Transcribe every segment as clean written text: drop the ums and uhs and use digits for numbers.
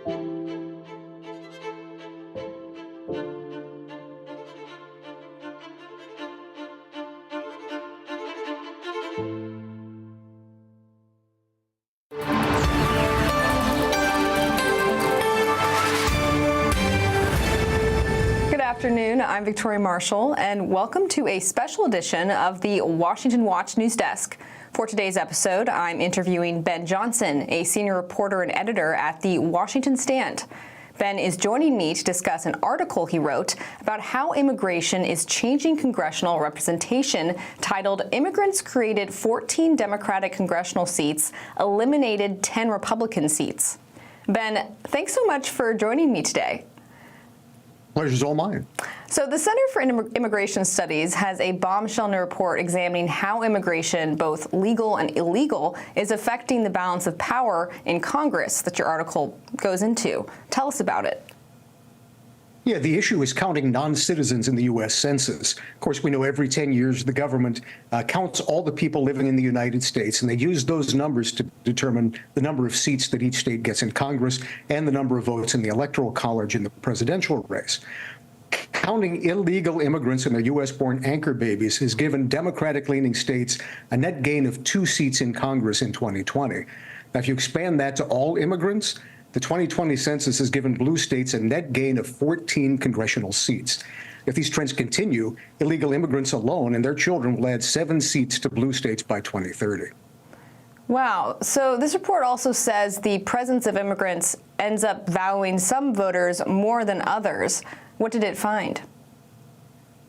Good afternoon, I'm Victoria Marshall, and welcome to a special edition of the Washington Watch News Desk. For today's episode, I'm interviewing Ben Johnson, a senior reporter and editor at the Washington Stand. Ben is joining me to discuss an article he wrote about how immigration is changing congressional representation, titled "Immigrants Created 14 Democratic Congressional Seats, Eliminated 10 Republican Seats." Ben, thanks so much for joining me today. Pleasure's all mine. So the Center for Immigration Studies has a bombshell new report examining how immigration, both legal and illegal, is affecting the balance of power in Congress that your article goes into. Tell us about it. Yeah, the issue is counting non-citizens in the U.S. Census. Of course, we know every 10 years the government counts all the people living in the United States, and they use those numbers to determine the number of seats that each state gets in Congress and the number of votes in the Electoral College in the presidential race. Counting illegal immigrants and their U.S.-born anchor babies has given Democratic-leaning states a net gain of 2 seats in Congress in 2020. Now, if you expand that to all immigrants, the 2020 census has given blue states a net gain of 14 congressional seats. If these trends continue, illegal immigrants alone and their children will add 7 seats to blue states by 2030. Wow. So this report also says the presence of immigrants ends up valuing some voters more than others. What did it find?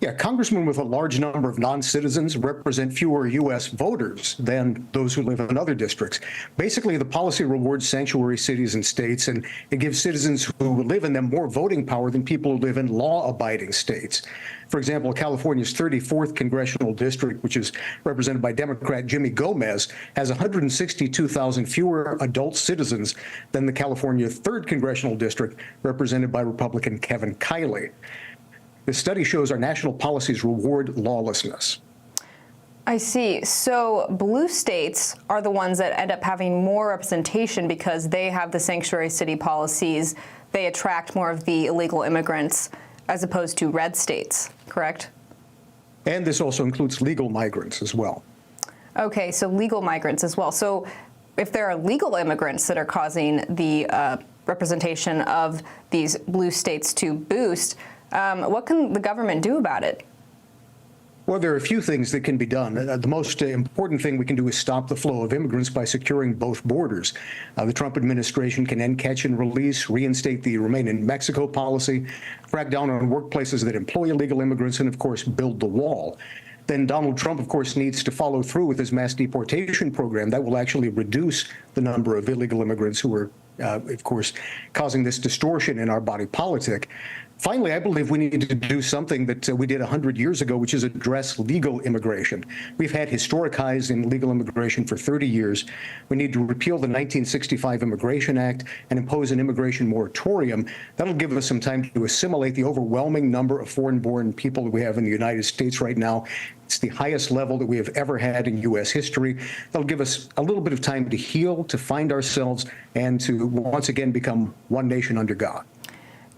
Yeah, congressmen with a large number of non-citizens represent fewer U.S. voters than those who live in other districts. Basically, the policy rewards sanctuary cities and states, and it gives citizens who live in them more voting power than people who live in law-abiding states. For example, California's 34th congressional district, which is represented by Democrat Jimmy Gomez, has 162,000 fewer adult citizens than the California 3rd congressional district, represented by Republican Kevin Kiley. The study shows our national policies reward lawlessness. I see. So blue states are the ones that end up having more representation because they have the sanctuary city policies. They attract more of the illegal immigrants as opposed to red states, correct? And this also includes legal migrants as well. Okay, so legal migrants as well. So if there are legal immigrants that are causing the representation of these blue states to boost, what can the government do about it? Well, there are a few things that can be done. The most important thing we can do is stop the flow of immigrants by securing both borders. The Trump administration can end catch and release, reinstate the Remain in Mexico policy, crack down on workplaces that employ illegal immigrants, and, of course, build the wall. Then Donald Trump, of course, needs to follow through with his mass deportation program. That will actually reduce the number of illegal immigrants who are, of course, causing this distortion in our body politic. Finally, I believe we need to do something that we did 100 years ago, which is address legal immigration. We've had historic highs in legal immigration for 30 years. We need to repeal the 1965 Immigration Act and impose an immigration moratorium. That'll give us some time to assimilate the overwhelming number of foreign-born people that we have in the United States right now. It's the highest level that we have ever had in U.S. history. That'll give us a little bit of time to heal, to find ourselves, and to once again become one nation under God.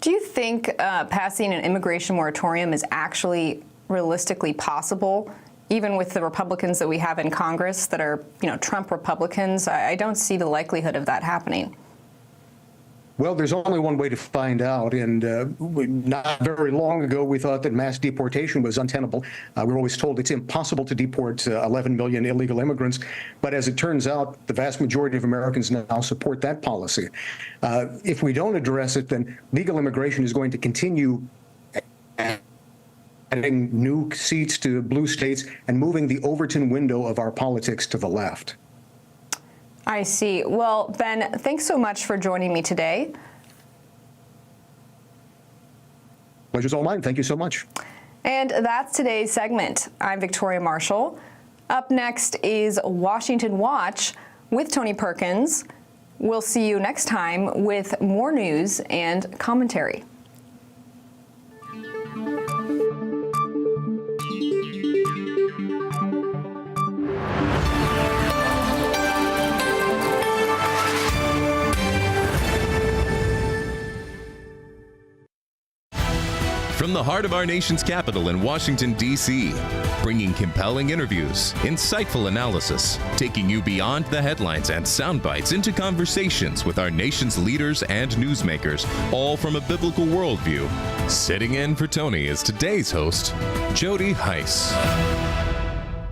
Do you think passing an immigration moratorium is actually realistically possible, even with the Republicans that we have in Congress that are, Trump Republicans? I don't see the likelihood of that happening. Well, there's only one way to find out, and not very long ago we thought that mass deportation was untenable. We were always told it's impossible to deport 11 million illegal immigrants, but as it turns out, the vast majority of Americans now support that policy. If we don't address it, then legal immigration is going to continue adding new seats to blue states and moving the Overton window of our politics to the left. I see. Well, Ben, thanks so much for joining me today. Pleasure's all mine. Thank you so much. And that's today's segment. I'm Victoria Marshall. Up next is Washington Watch with Tony Perkins. We'll see you next time with more news and commentary. From the heart of our nation's capital in Washington, D.C., bringing compelling interviews, insightful analysis, taking you beyond the headlines and sound bites into conversations with our nation's leaders and newsmakers, all from a biblical worldview. Sitting in for Tony is today's host, Jody Heiss.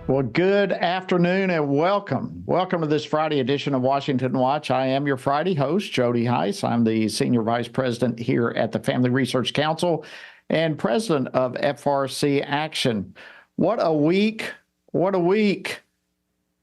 Well, good afternoon and welcome. Welcome to this Friday edition of Washington Watch. I am your Friday host, Jody Heiss. I'm the Senior Vice President here at the Family Research Council and President of FRC Action. What a week. What a week.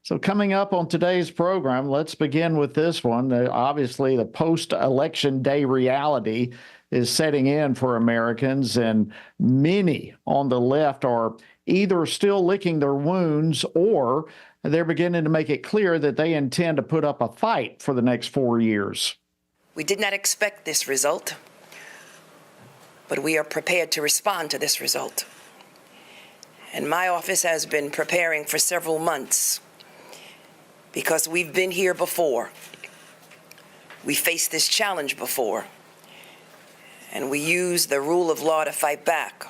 So coming up on today's program, let's begin with this one. Obviously, the post-election day reality is setting in for Americans, and many on the left are either still licking their wounds or they're beginning to make it clear that they intend to put up a fight for the next 4 years. We did not expect this result, but we are prepared to respond to this result. And my office has been preparing for several months because we've been here before. We faced this challenge before, and we used the rule of law to fight back.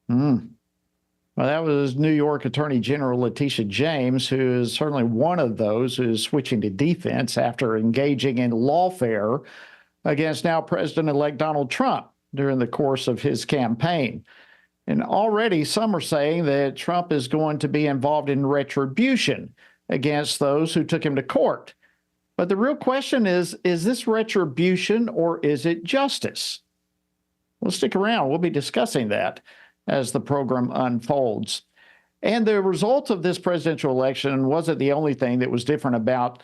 Well, that was New York Attorney General Letitia James, who is certainly one of those who is switching to defense after engaging in lawfare against now President-elect Donald Trump during the course of his campaign. And already some are saying that Trump is going to be involved in retribution against those who took him to court. But the real question is this retribution or is it justice? Well, stick around. We'll be discussing that as the program unfolds. And the result of this presidential election wasn't the only thing that was different about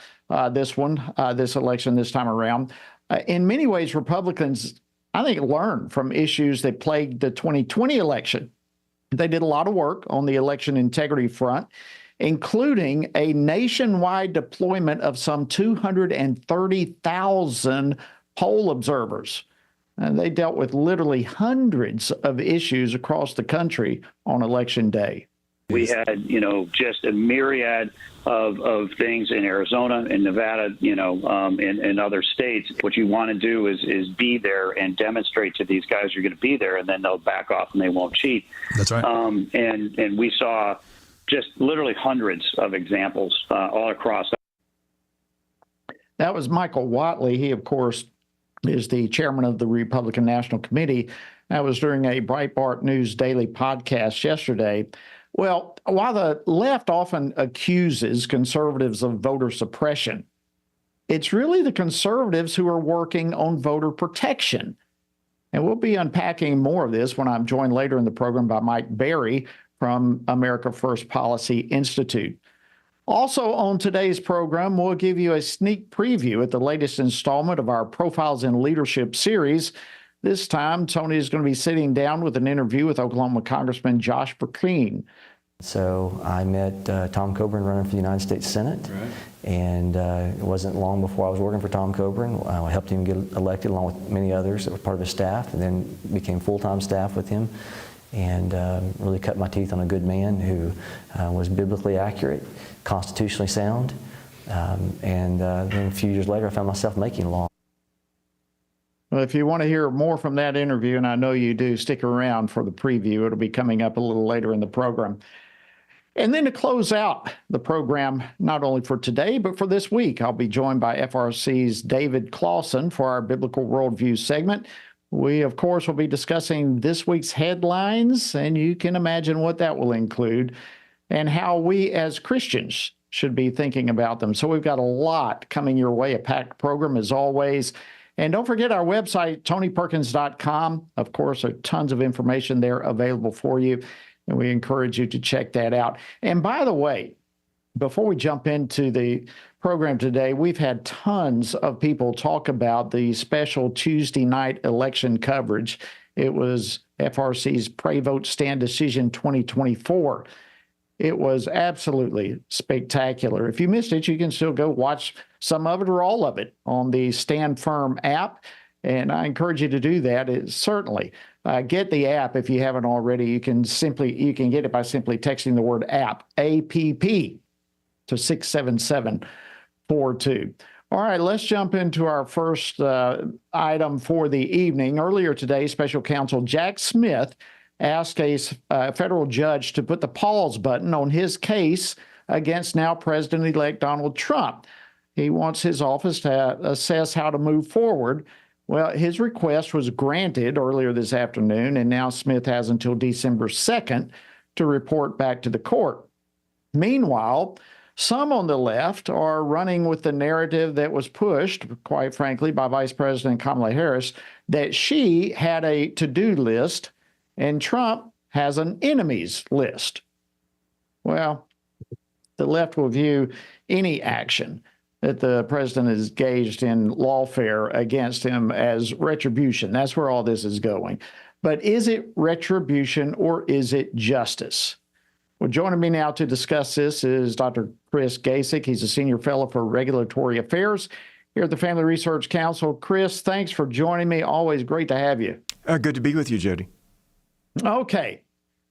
this election this time around. In many ways, Republicans, I think, learned from issues that plagued the 2020 election. They did a lot of work on the election integrity front, including a nationwide deployment of some 230,000 poll observers. And they dealt with literally hundreds of issues across the country on Election Day. We had, just a myriad of things in Arizona and Nevada, in other states. What you want to do is be there and demonstrate to these guys you're going to be there, and then they'll back off and they won't cheat. That's right. And we saw just literally hundreds of examples all across. That was Michael Whatley. He, of course, is the chairman of the Republican National Committee. That was during a Breitbart News Daily podcast yesterday. Well, while the left often accuses conservatives of voter suppression, it's really the conservatives who are working on voter protection. And we'll be unpacking more of this when I'm joined later in the program by Mike Berry from America First Policy Institute. Also on today's program, we'll give you a sneak preview at the latest installment of our Profiles in Leadership series. This time, Tony is going to be sitting down with an interview with Oklahoma Congressman Josh Perkins. So I met Tom Coburn running for the United States Senate, and it wasn't long before I was working for Tom Coburn. I helped him get elected along with many others that were part of his staff, and then became full-time staff with him, and really cut my teeth on a good man who was biblically accurate, constitutionally sound, and then a few years later I found myself making law. Well, if you want to hear more from that interview, and I know you do, stick around for the preview. It'll be coming up a little later in the program. And then to close out the program, not only for today, but for this week, I'll be joined by FRC's David Clausen for our Biblical Worldview segment. We, of course, will be discussing this week's headlines, and you can imagine what that will include, and how we as Christians should be thinking about them. So we've got a lot coming your way, a packed program as always. And don't forget our website, tonyperkins.com. Of course, there are tons of information there available for you, and we encourage you to check that out. And by the way, before we jump into the program today, we've had tons of people talk about the special Tuesday night election coverage. It was FRC's Pray Vote Stand Decision 2024. It was absolutely spectacular. If you missed it, you can still go watch some of it or all of it on the Stand Firm app, and I encourage you to do that. Certainly get the app if you haven't already. You can get it by simply texting the word app, APP, to 67742. All right, let's jump into our first item for the evening. Earlier today, Special Counsel Jack Smith asked a federal judge to put the pause button on his case against now President-elect Donald Trump. He wants his office to assess how to move forward. Well, his request was granted earlier this afternoon, and now Smith has until December 2nd to report back to the court. Meanwhile, some on the left are running with the narrative that was pushed, quite frankly, by Vice President Kamala Harris, that she had a to-do list and Trump has an enemies list. Well, the left will view any action that the president is engaged in lawfare against him as retribution. That's where all this is going. But is it retribution or is it justice? Well, joining me now to discuss this is Dr. Chris Gasek. He's a senior fellow for regulatory affairs here at the Family Research Council. Chris, thanks for joining me. Always great to have you. Good to be with you, Jody. Okay.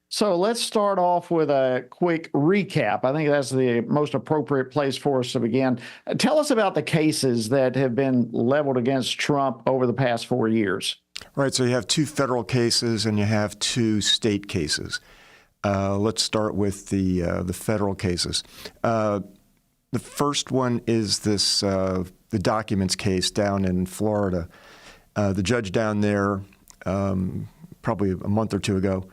So let's start off with a quick recap. I think that's the most appropriate place for us to begin. Tell us about the cases that have been leveled against Trump over the past 4 years. Right. So you have 2 federal cases and you have 2 state cases. Let's start with the federal cases. The first one is this the documents case down in Florida. The judge down there, probably a month or 2 ago,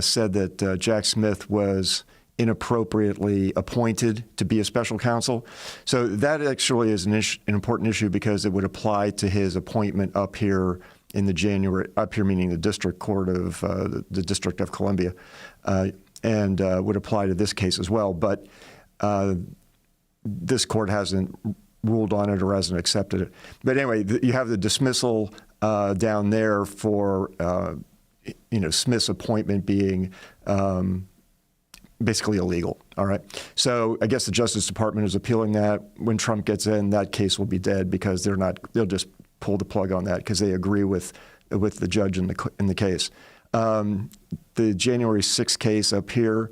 said that Jack Smith was inappropriately appointed to be a special counsel. So that actually is an important issue because it would apply to his appointment up here in the January, up here meaning the District Court of the District of Columbia, and would apply to this case as well. But this court hasn't ruled on it or hasn't accepted it. But anyway, you have the dismissal down there for Smith's appointment being basically illegal. All right. So I guess the Justice Department is appealing that. When Trump gets in, that case will be dead because they'll just pull the plug on that because they agree with the judge in the case. The January 6th case up here,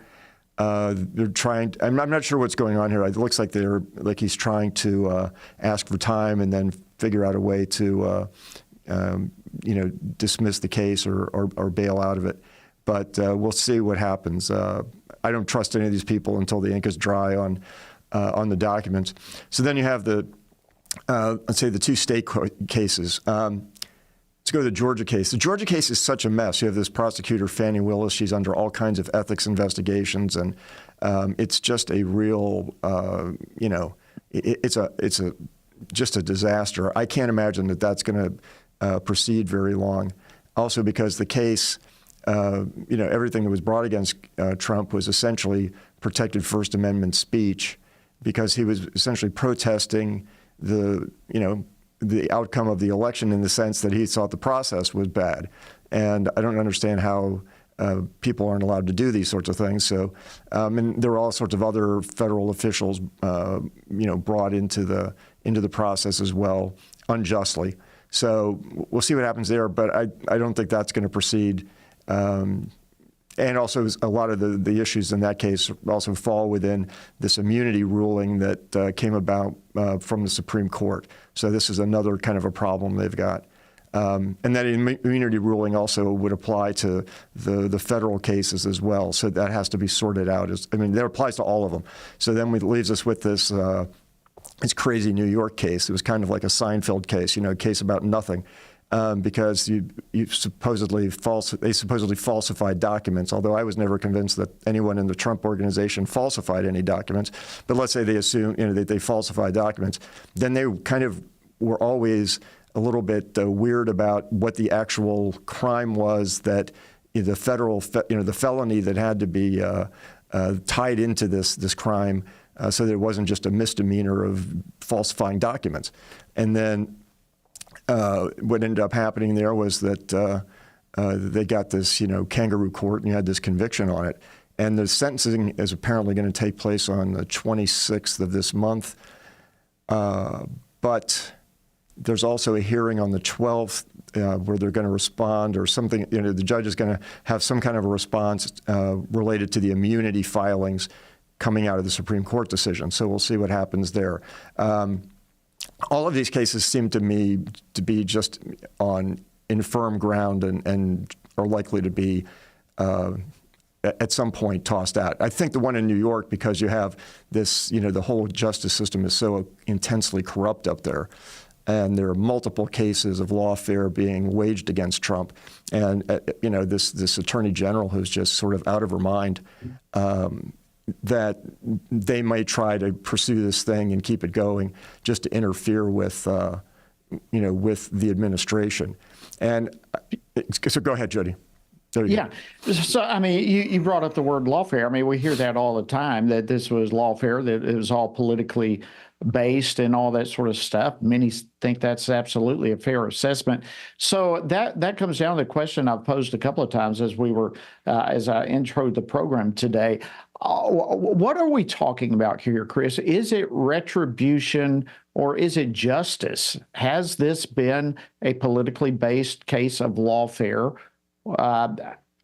they're trying. I'm not sure what's going on here. It looks like he's trying to ask for time and then figure out a way to dismiss the case or bail out of it. But we'll see what happens. I don't trust any of these people until the ink is dry on the documents. So then you have let's say the 2 state cases. Let's go to the Georgia case. The Georgia case is such a mess. You have this prosecutor, Fannie Willis. She's under all kinds of ethics investigations, and it's just a real, it's just a disaster. I can't imagine that that's going to proceed very long. Also, because the case, everything that was brought against Trump was essentially protected First Amendment speech, because he was essentially protesting the outcome of the election in the sense that he thought the process was bad. And I don't understand how people aren't allowed to do these sorts of things. So, and there were all sorts of other federal officials, brought into the process as well, unjustly. So we'll see what happens there, but I don't think that's going to proceed. And also a lot of the issues in that case also fall within this immunity ruling that came about from the Supreme Court. So this is another kind of a problem they've got. And that immunity ruling also would apply to the federal cases as well. So that has to be sorted out. That applies to all of them. So then it leaves us with this crazy New York case. It was kind of like a Seinfeld case, a case about nothing. Because they supposedly falsified documents, although I was never convinced that anyone in the Trump organization falsified any documents. But let's say they assume that they falsified documents, then they kind of were always a little bit weird about what the actual crime was that the federal, the felony that had to be tied into this crime, so that it wasn't just a misdemeanor of falsifying documents. And then what ended up happening there was that they got this, kangaroo court, and you had this conviction on it. And the sentencing is apparently going to take place on the 26th of this month. But there's also a hearing on the 12th where they're going to respond or something. The judge is going to have some kind of a response related to the immunity filings coming out of the Supreme Court decision. So we'll see what happens there. all of these cases seem to me to be just on infirm ground and are likely to be at some point tossed out. I think the one in New York, because you have this, the whole justice system is so intensely corrupt up there, and there are multiple cases of lawfare being waged against Trump, and this attorney general who's just sort of out of her mind, that they may try to pursue this thing and keep it going just to interfere with, with the administration. And so go ahead, Jody. Yeah. So, I mean, you brought up the word lawfare. I mean, we hear that all the time, that this was lawfare, that it was all politically based and all that sort of stuff. Many think that's absolutely a fair assessment. So that comes down to the question I've posed a couple of times as I introed the program today. What are we talking about here, Chris? Is it retribution or is it justice? Has this been a politically based case of lawfare?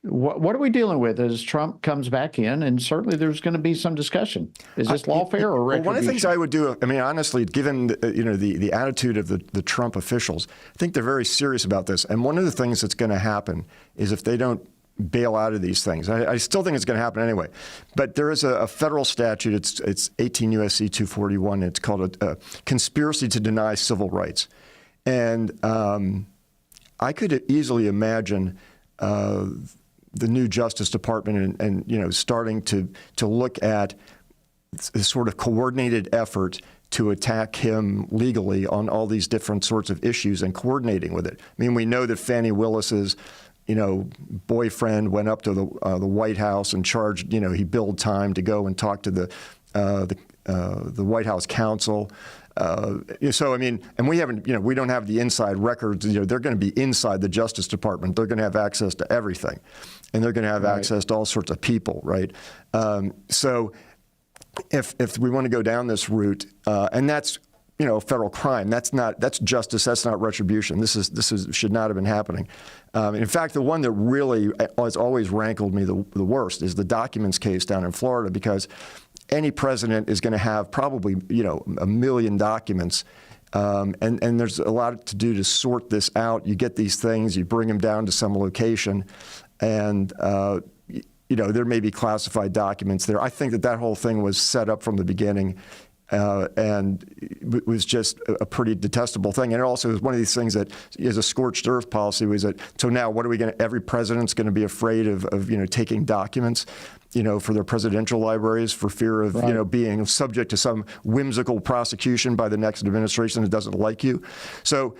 What are we dealing with as Trump comes back in? And certainly there's going to be some discussion. Is this lawfare or retribution? One of the things I would do, I mean, honestly, given the attitude of the Trump officials, I think they're very serious about this. And one of the things that's going to happen is if they don't bail out of these things, I still think it's going to happen anyway. But there is a federal statute. It's 18 U.S.C. 241. It's called a conspiracy to deny civil rights. And I could easily imagine the new Justice Department and starting to look at this sort of coordinated effort to attack him legally on all these different sorts of issues and coordinating with it. I mean, we know that Fani Willis's boyfriend went up to the White House and charged, he billed time to go and talk to the White House counsel. So, I mean, and we haven't, we don't have the inside records. They're going to be inside the Justice Department. They're going to have access to everything, and they're going to have access to all sorts of people, right? So if we want to go down this route, and that's, federal crime, that's justice, that's not retribution. This should not have been happening. In fact, the one that really has always rankled me the worst is the documents case down in Florida, because any president is going to have probably, 1 million documents. And there's a lot to do to sort this out. You get these things, you bring them down to some location, and, there may be classified documents there. I think that whole thing was set up from the beginning, and it was just a pretty detestable thing. And it also was one of these things that is a scorched earth policy. Was that, so now what are we going to, every president's going to be afraid of taking documents, for their presidential libraries for fear of, being subject to some whimsical prosecution by the next administration that doesn't like you. So,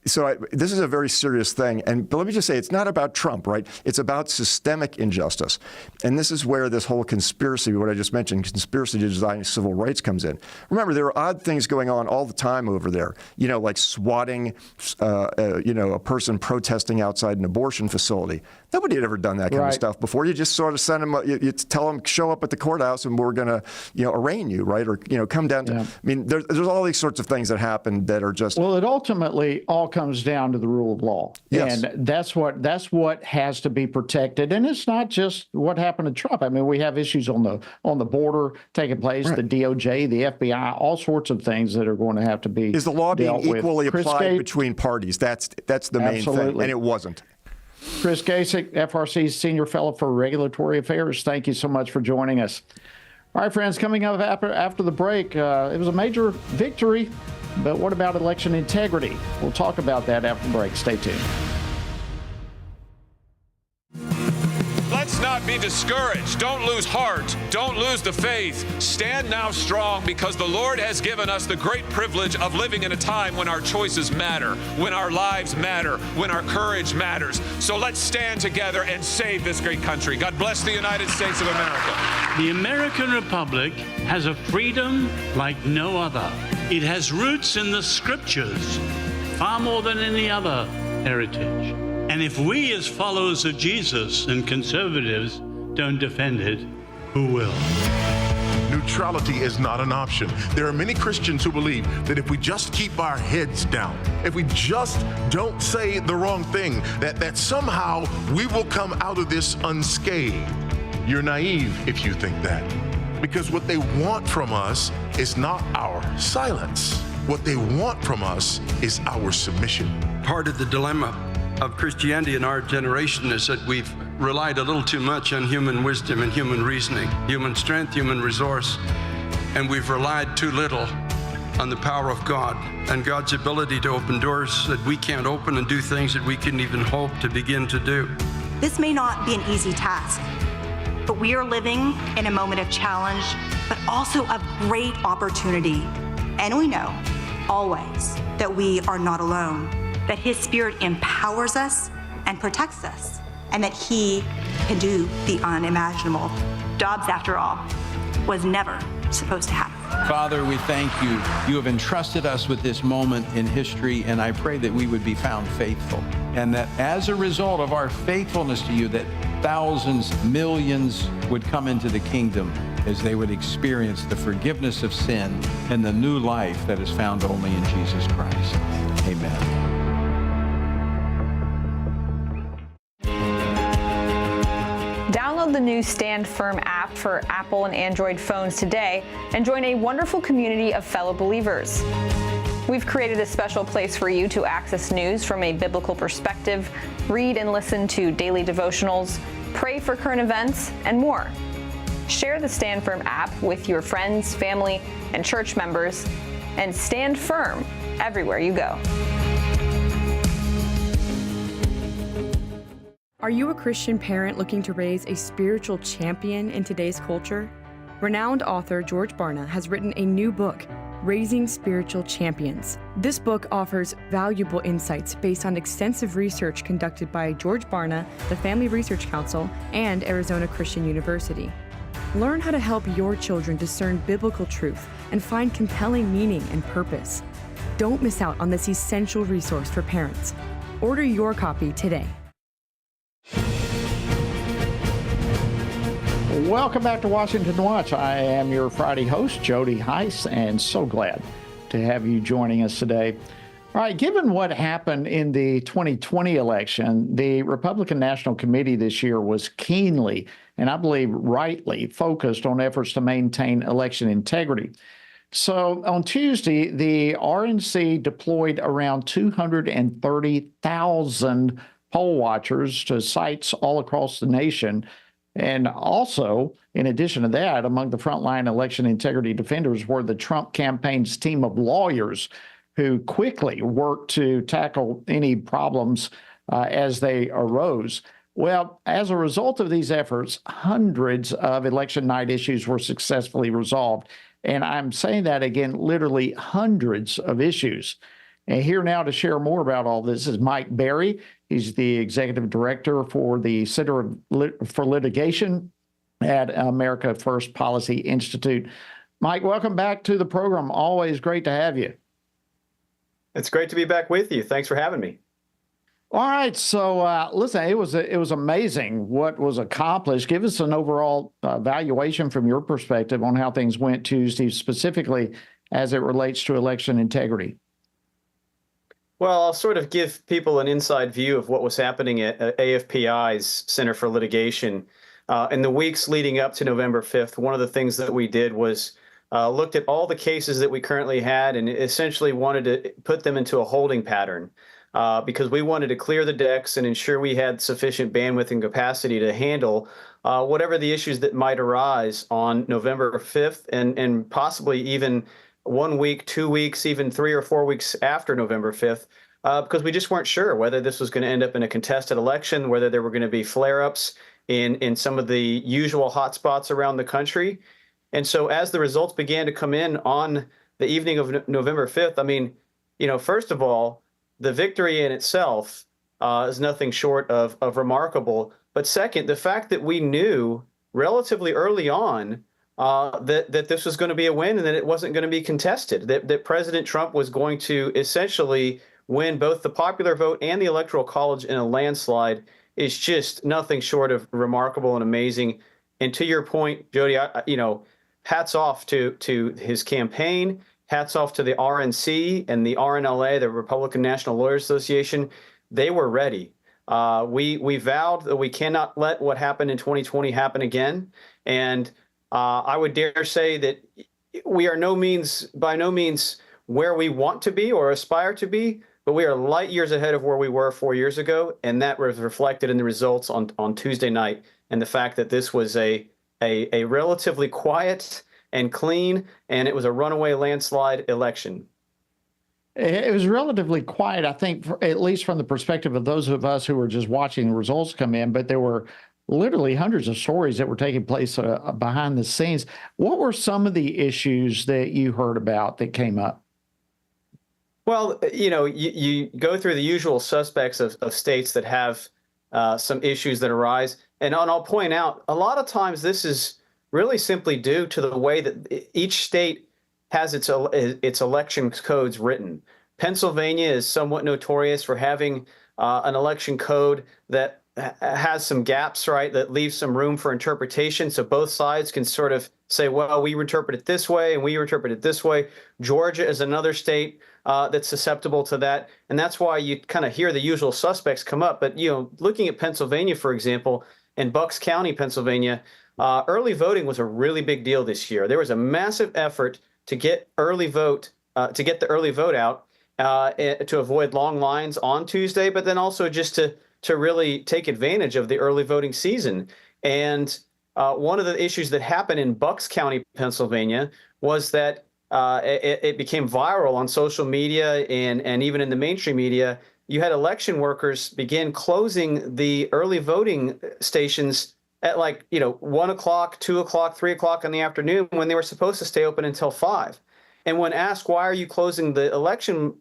this is a very serious thing. But let me just say, it's not about Trump, right? It's about systemic injustice. And this is where this whole conspiracy, what I just mentioned, conspiracy to design civil rights comes in. Remember, there are odd things going on all the time over there, like swatting, a person protesting outside an abortion facility. Nobody had ever done that kind of stuff before. You just sort of send them, you tell them, show up at the courthouse and we're going to, arraign you, right? Or, come down to, I mean, there's all these sorts of things that happen that are just. Well, it ultimately all comes down to the rule of law. Yes. And that's what has to be protected. And it's not just what happened to Trump. I mean, we have issues on the border taking place, the DOJ, the FBI, all sorts of things that are going to have to be. Is the law being equally applied Gase, between parties? That's the main thing. And it wasn't. Chris Gasick, FRC's Senior Fellow for Regulatory Affairs, thank you so much for joining us. All right, friends, coming up after the break, it was a major victory, but what about election integrity? We'll talk about that after the break. Stay tuned. Let's not be discouraged. Don't lose heart. Don't lose the faith. Stand now strong, because the Lord has given us the great privilege of living in a time when our choices matter, when our lives matter, when our courage matters. So let's stand together and save this great country. God bless the United States of America. The American Republic has a freedom like no other. It has roots in the Scriptures, far more than any other heritage. And if we as followers of Jesus and conservatives don't defend it, who will? Neutrality is not an option. There are many Christians who believe that if we just keep our heads down, if we just don't say the wrong thing, that somehow we will come out of this unscathed. You're naive if you think that, because what they want from us is not our silence. What they want from us is our submission. Part of the dilemma of Christianity in our generation is that we've relied a little too much on human wisdom and human reasoning, human strength, human resource, and we've relied too little on the power of God and God's ability to open doors that we can't open and do things that we couldn't even hope to begin to do. This may not be an easy task, but we are living in a moment of challenge, but also of great opportunity. And we know always that we are not alone, that His Spirit empowers us and protects us, and that He can do the unimaginable. Dobbs, after all, was never supposed to happen. Father, we thank you. You have entrusted us with this moment in history, and I pray that we would be found faithful, and that as a result of our faithfulness to you, that thousands, millions would come into the kingdom as they would experience the forgiveness of sin and the new life that is found only in Jesus Christ. Amen. Download the new Stand Firm app for Apple and Android phones today and join a wonderful community of fellow believers. We've created a special place for you to access news from a biblical perspective, read and listen to daily devotionals, pray for current events, and more. Share the Stand Firm app with your friends, family, and church members, and stand firm everywhere you go. Are you a Christian parent looking to raise a spiritual champion in today's culture? Renowned author George Barna has written a new book, Raising Spiritual Champions. This book offers valuable insights based on extensive research conducted by George Barna, the Family Research Council, and Arizona Christian University. Learn how to help your children discern biblical truth and find compelling meaning and purpose. Don't miss out on this essential resource for parents. Order your copy today. Welcome back to Washington Watch. I am your Friday host, Jody Heiss, and so glad to have you joining us today. All right, given what happened in the 2020 election, the Republican National Committee this year was keenly, and I believe rightly, focused on efforts to maintain election integrity. So on Tuesday, the RNC deployed around 230,000 poll watchers to sites all across the nation. And also, in addition to that, among the frontline election integrity defenders were the Trump campaign's team of lawyers who quickly worked to tackle any problems as they arose. Well, as a result of these efforts, hundreds of election night issues were successfully resolved. And I'm saying that again, literally hundreds of issues. And here now to share more about all this is Mike Berry. He's the executive director for the Center for Litigation at America First Policy Institute. Mike, welcome back to the program. Always great to have you. It's great to be back with you. Thanks for having me. All right. So listen, it was amazing what was accomplished. Give us an overall valuation from your perspective on how things went Tuesday, specifically as it relates to election integrity. Well, I'll sort of give people an inside view of what was happening at AFPI's Center for Litigation. In the weeks leading up to November 5th, one of the things that we did was looked at all the cases that we currently had and essentially wanted to put them into a holding pattern because we wanted to clear the decks and ensure we had sufficient bandwidth and capacity to handle whatever the issues that might arise on November 5th and possibly even 1 week, 2 weeks, even 3 or 4 weeks after November 5th, because we just weren't sure whether this was going to end up in a contested election, whether there were going to be flare-ups in some of the usual hotspots around the country. And so as the results began to come in on the evening of November 5th, I mean, first of all, the victory in itself is nothing short of remarkable. But second, the fact that we knew relatively early on that this was going to be a win and that it wasn't going to be contested, that President Trump was going to essentially win both the popular vote and the Electoral College in a landslide is just nothing short of remarkable and amazing. And to your point, Jody, hats off to his campaign, hats off to the RNC and the RNLA, the Republican National Lawyers Association. They were ready. We vowed that we cannot let what happened in 2020 happen again. And I would dare say that we are by no means where we want to be or aspire to be, but we are light years ahead of where we were 4 years ago, and that was reflected in the results on Tuesday night, and the fact that this was a relatively quiet and clean, and it was a runaway landslide election. It was relatively quiet, I think, at least from the perspective of those of us who were just watching the results come in, but there were literally hundreds of stories that were taking place behind the scenes. What were some of the issues that you heard about that came up? Well, you go through the usual suspects of states that have some issues that arise. And I'll point out, a lot of times this is really simply due to the way that each state has its election codes written. Pennsylvania is somewhat notorious for having an election code that has some gaps, right, that leaves some room for interpretation. So both sides can sort of say, well, we interpret it this way and we interpret it this way. Georgia is another state that's susceptible to that. And that's why you kind of hear the usual suspects come up. But, looking at Pennsylvania, for example, in Bucks County, Pennsylvania, early voting was a really big deal this year. There was a massive effort to get the early vote out to avoid long lines on Tuesday, but then also just to really take advantage of the early voting season. And one of the issues that happened in Bucks County, Pennsylvania, was that it became viral on social media and even in the mainstream media. You had election workers begin closing the early voting stations at 1 o'clock, 2 o'clock, 3 o'clock in the afternoon when they were supposed to stay open until 5. And when asked, why are you closing the election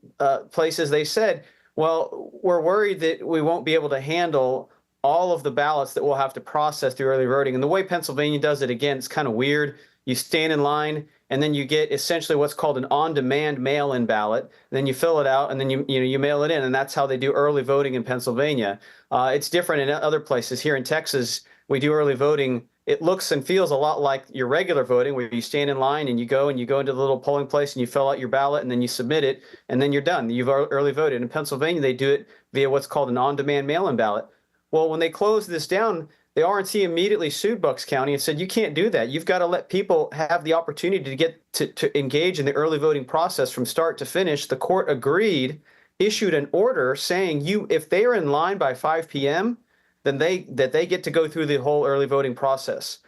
places, they said, well, we're worried that we won't be able to handle all of the ballots that we'll have to process through early voting. And the way Pennsylvania does it, again, it's kind of weird. You stand in line, and then you get essentially what's called an on-demand mail-in ballot. And then you fill it out, and then you mail it in, and that's how they do early voting in Pennsylvania. It's different in other places. Here in Texas, we do early voting. It looks and feels a lot like your regular voting, where you stand in line and you go into the little polling place and you fill out your ballot and then you submit it and then you're done. You've early voted. In Pennsylvania, they do it via what's called an on-demand mail-in ballot. Well, when they closed this down, the RNC immediately sued Bucks County and said, you can't do that. You've got to let people have the opportunity to get to engage in the early voting process from start to finish. The court agreed, issued an order saying if they are in line by 5 p.m., then they get to go through the whole early voting process.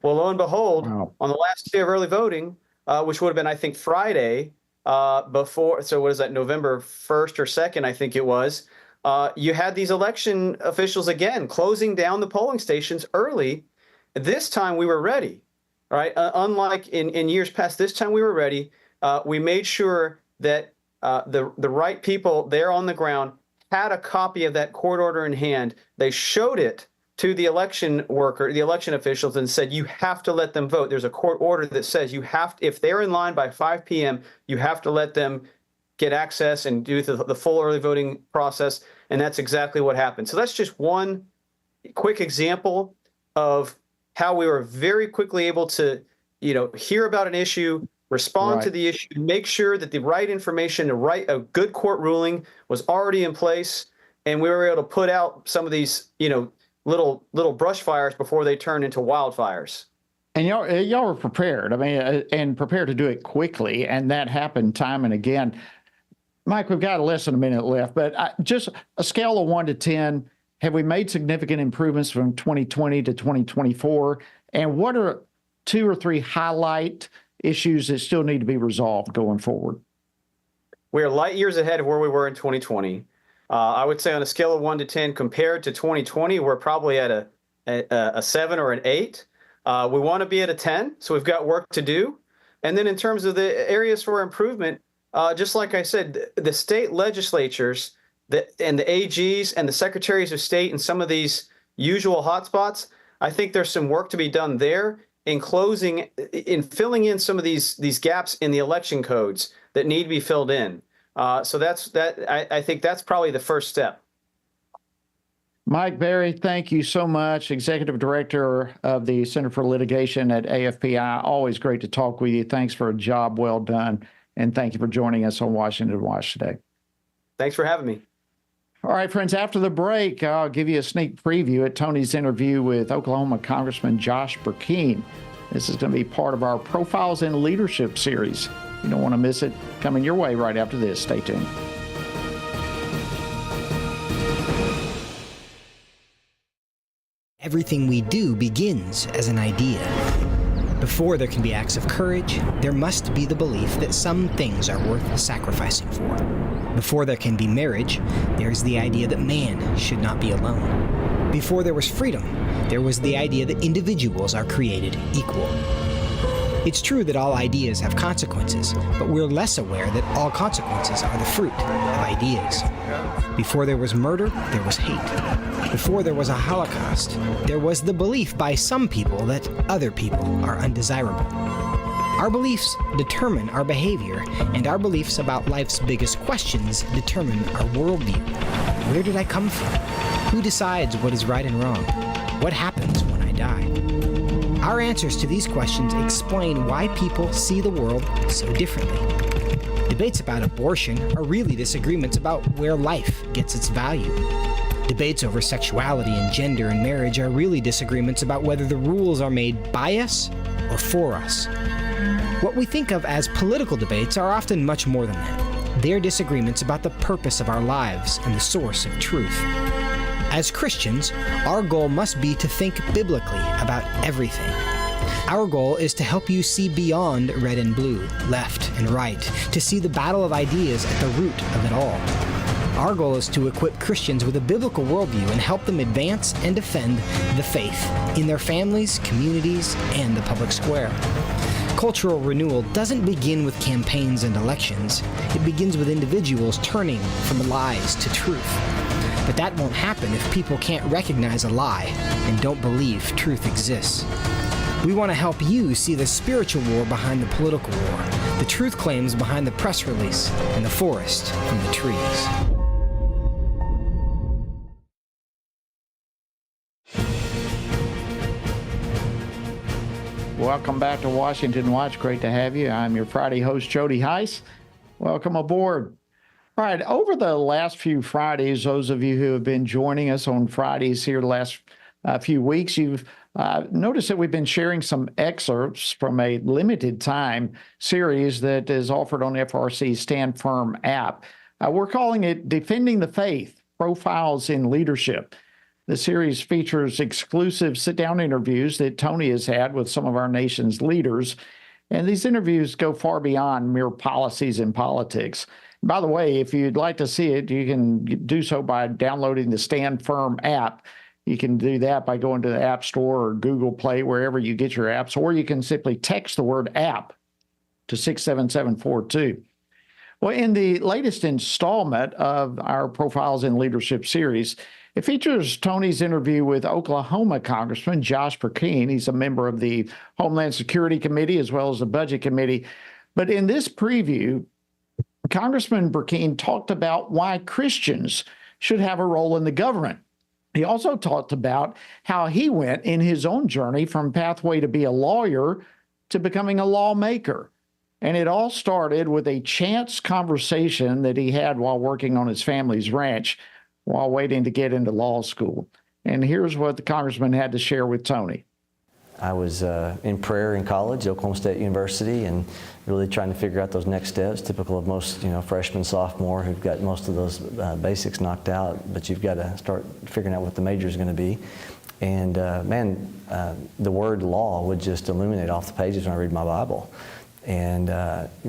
Well, lo and behold, on the last day of early voting, which would have been, I think, Friday before, so what is that, November 1st or 2nd, I think it was, you had these election officials again closing down the polling stations early. This time we were ready, right? Unlike in years past, this time we were ready. We made sure that the right people there on the ground had a copy of that court order in hand. They showed it to the election officials, and said, you have to let them vote. There's a court order that says if they're in line by 5 p.m., you have to let them get access and do the full early voting process. And that's exactly what happened. So that's just one quick example of how we were very quickly able to, hear about an issue, respond to the issue, make sure that the right information, a good court ruling was already in place, and we were able to put out some of these, little brush fires before they turn into wildfires. And y'all were prepared. I mean, and prepared to do it quickly, and that happened time and again. Mike, we've got less than a minute left, but just a scale of 1 to 10, have we made significant improvements from 2020 to 2024? And what are 2 or 3 highlight issues that still need to be resolved going forward? We're light years ahead of where we were in 2020. I would say on a scale of 1 to 10 compared to 2020, we're probably at a 7 or an 8. We want to be at a 10, so we've got work to do. And then in terms of the areas for improvement, just like I said, the state legislatures and the AGs and the secretaries of state and some of these usual hotspots, I think there's some work to be done there in filling in some of these gaps in the election codes that need to be filled in. So I think that's probably the first step. Mike Berry, thank you so much. Executive Director of the Center for Litigation at AFPI. Always great to talk with you. Thanks for a job well done. And thank you for joining us on Washington Watch today. Thanks for having me. All right, friends, after the break, I'll give you a sneak preview at Tony's interview with Oklahoma Congressman Josh Perkins. This is going to be part of our Profiles in Leadership series. You don't want to miss it. Coming your way right after this. Stay tuned. Everything we do begins as an idea. Before there can be acts of courage, there must be the belief that some things are worth sacrificing for. Before there can be marriage, there is the idea that man should not be alone. Before there was freedom, there was the idea that individuals are created equal. It's true that all ideas have consequences, but we're less aware that all consequences are the fruit of ideas. Before there was murder, there was hate. Before there was a Holocaust, there was the belief by some people that other people are undesirable. Our beliefs determine our behavior, and our beliefs about life's biggest questions determine our worldview. Where did I come from? Who decides what is right and wrong? What happens when I die? Our answers to these questions explain why people see the world so differently. Debates about abortion are really disagreements about where life gets its value. Debates over sexuality and gender and marriage are really disagreements about whether the rules are made by us or for us. What we think of as political debates are often much more than that. They're disagreements about the purpose of our lives and the source of truth. As Christians, our goal must be to think biblically about everything. Our goal is to help you see beyond red and blue, left and right, to see the battle of ideas at the root of it all. Our goal is to equip Christians with a biblical worldview and help them advance and defend the faith in their families, communities, and the public square. Cultural renewal doesn't begin with campaigns and elections. It begins with individuals turning from lies to truth. But that won't happen if people can't recognize a lie and don't believe truth exists. We want to help you see the spiritual war behind the political war, the truth claims behind the press release, and the forest from the trees. Welcome back to Washington Watch. Great to have you. I'm your Friday host, Jody Heiss. Welcome aboard. All right, over the last few Fridays, those of you who have been joining us on Fridays here the last few weeks, you've noticed that we've been sharing some excerpts from a limited time series that is offered on FRC's Stand Firm app. We're calling it Defending the Faith, Profiles in Leadership. The series features exclusive sit-down interviews that Tony has had with some of our nation's leaders, and these interviews go far beyond mere policies and politics. By the way, if you'd like to see it, you can do so by downloading the Stand Firm app. You can do that by going to the App Store or Google Play, wherever you get your apps, or you can simply text the word app to 67742. Well, in the latest installment of our Profiles in Leadership series, it features Tony's interview with Oklahoma Congressman Josh Perkins. He's a member of the Homeland Security Committee as well as the Budget Committee. But in this preview, Congressman Perkins talked about why Christians should have a role in the government. He also talked about how he went in his own journey from pathway to be a lawyer to becoming a lawmaker. And it all started with a chance conversation that he had while working on his family's ranch while waiting to get into law school. And here's what the congressman had to share with Tony. I was in prayer in college, Oklahoma State University, and really trying to figure out those next steps, typical of most freshmen, sophomore who've got most of those basics knocked out, but you've got to start figuring out what the major is going to be. And the word law would just illuminate off the pages when I read my Bible. And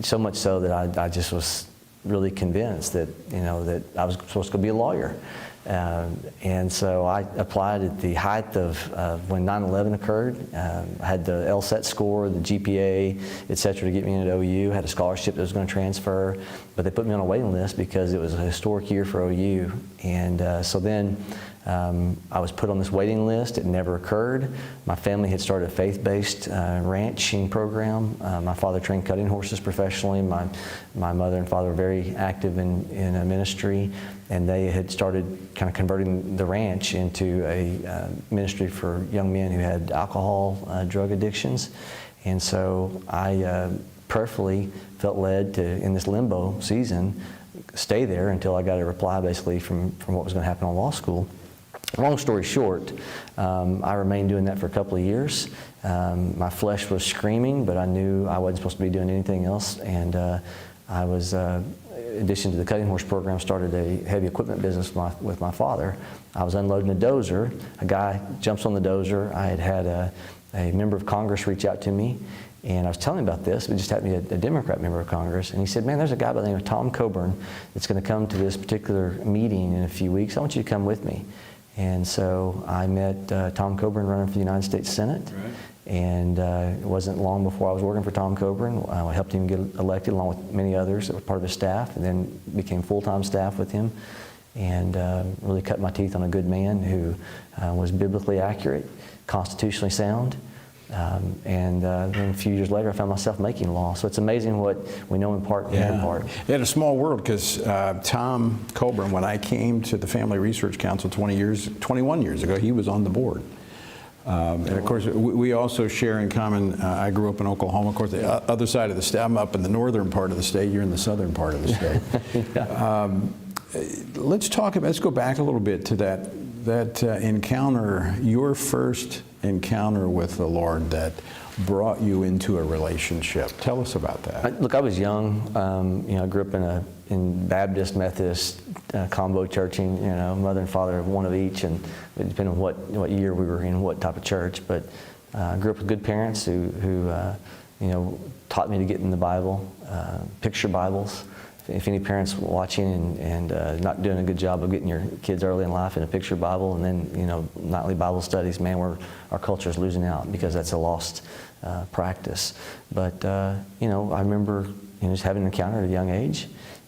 so much so that I just was really convinced that, that I was supposed to be a lawyer. And so I applied at the height of when 9/11 occurred. I had the LSAT score, the GPA, et cetera, to get me into OU. Had a scholarship that was going to transfer, but they put me on a waiting list because it was a historic year for OU. And so then I was put on this waiting list. It never occurred. My family had started a faith-based ranching program. My father trained cutting horses professionally. My mother and father were very active in ministry, and they had started kind of converting the ranch into a ministry for young men who had alcohol, drug addictions. And so I prayerfully felt led to, in this limbo season, stay there until I got a reply basically from what was going to happen on law school. Long story short, I remained doing that for a couple of years. My flesh was screaming, but I knew I wasn't supposed to be doing anything else. And I was, in addition to the cutting horse program, started a heavy equipment business with my father. I was unloading a dozer. A guy jumps on the dozer. I had a member of Congress reach out to me, and I was telling him about this. It just happened to be a Democrat member of Congress. And he said, man, there's a guy by the name of Tom Coburn that's going to come to this particular meeting in a few weeks. I want you to come with me. And so I met Tom Coburn running for the United States Senate. Right. And it wasn't long before I was working for Tom Coburn. I helped him get elected along with many others that were part of his staff, and then became full-time staff with him, and really cut my teeth on a good man who was biblically accurate, constitutionally sound. And then a few years later, I found myself making law. So it's amazing what we know in part and in part. It had a small world, because Tom Coburn, when I came to the Family Research Council 21 years ago, he was on the board. And of course, we also share in common, I grew up in Oklahoma. Of course, the other side of the state, I'm up in the northern part of the state, you're in the southern part of the state. Let's go back a little bit to that encounter, your first encounter with the Lord that brought you into a relationship. Tell us about that. Look, I was young. I grew up in Baptist, Methodist, combo churching. Mother and father, one of each, and it depended on what year we were in, what type of church. But I grew up with good parents who taught me to get in the Bible, picture Bibles. If any parents watching and not doing a good job of getting your kids early in life in a picture Bible, and then nightly Bible studies, man, our culture is losing out because that's a lost practice. But I remember just having an encounter at a young age,